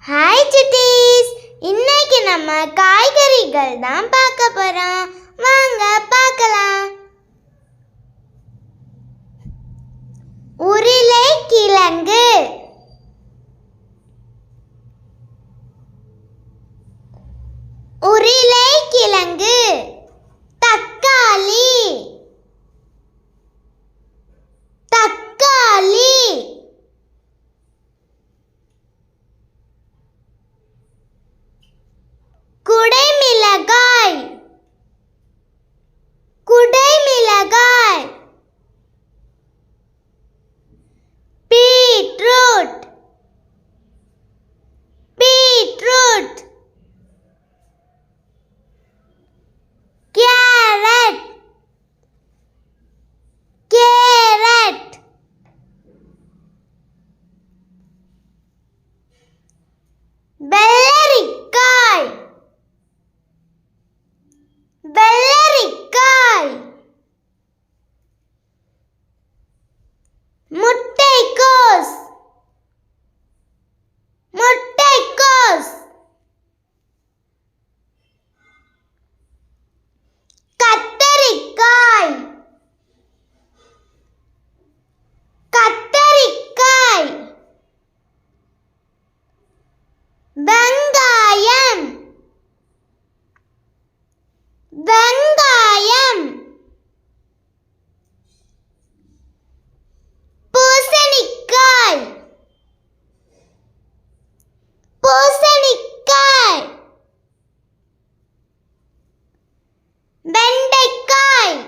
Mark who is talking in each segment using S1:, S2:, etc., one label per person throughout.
S1: Hi சுட்டீஸ், இன்னைக்கு நம்ம காய்கறிகள் தான் பார்க்க போறோம். வாங்க பார்க்கலாம். உருளைக்கிழங்கு, உருளைக்கிழங்கு, தக்காளி, தக்காளி, குடைமிளகாய், குடைமிளகாய், பீட்ரூட், பீட்ரூட், கேரட், கேரட், வெள்ளரிக்காய், வெள்ளரிக்காய், முட்டைக்கோஸ், முட்டைக்கோஸ், கத்தரிக்காய், கத்தரிக்காய், வெங்காயம், வெங்காயம், பூசணிக்காய், பூசணிக்காய், வெண்டைக்காய்,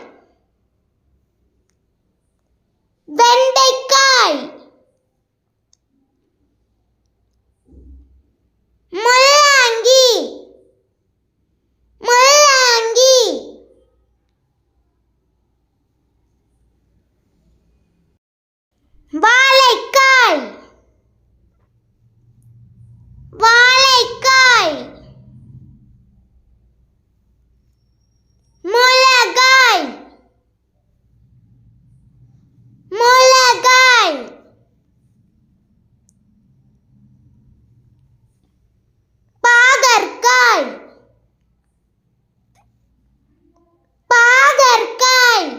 S1: வெண்டைக்காய், முள்ளங்கி, முள்ளங்கி, வாழைக்காய், வாழைக்காய், மிளகாய், மிளகாய், பாகற்காய், பாகற்காய்,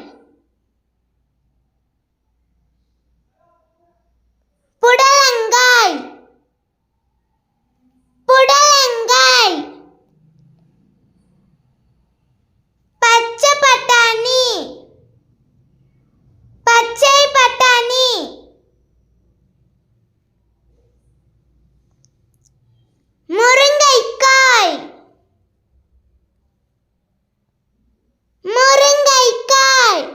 S1: புடலங்காய், புடலங்காய், பச்சை பட்டாணி, பச்சை பட்டாணி, முருங்கைக்காய், முருங்கைக்காய்,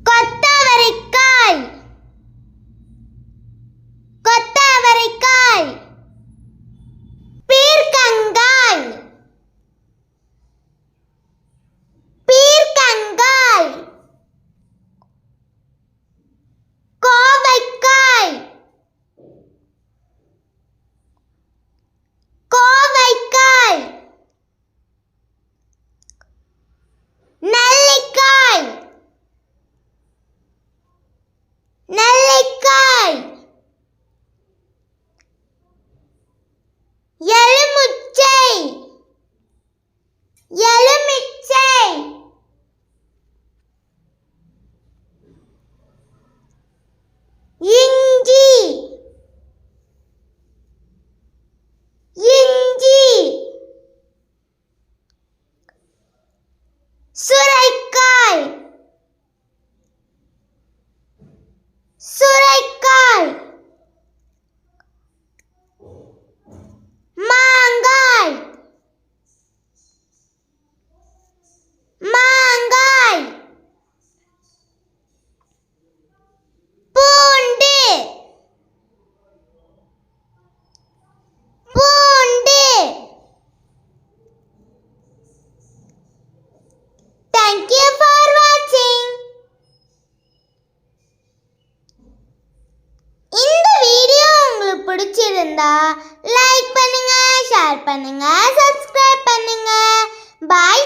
S1: கொத்தவரைக்காய், கொத்தவரைக்காய், பீர்க்கங்காய், பீர்க்கங்காய், கோவைக்காய், கோவைக்காய், நெல்லிக்காய், நெல்லிக்காய், எலுமிச்சை, எலுமிச்சை, இஞ்சி, இஞ்சி, சுரைக்காய், சுரைக்காய், மாங்காய், மாங்காய், பூண்டு, பூண்டு. Thank you for watching. இந்த வீடியோ உங்களுக்கு பிடிச்சிருந்தா லைக் பண்ணுங்க, ஷேர் பண்ணுங்க, சப்ஸ்கிரைப் பண்ணுங்க. பாய்.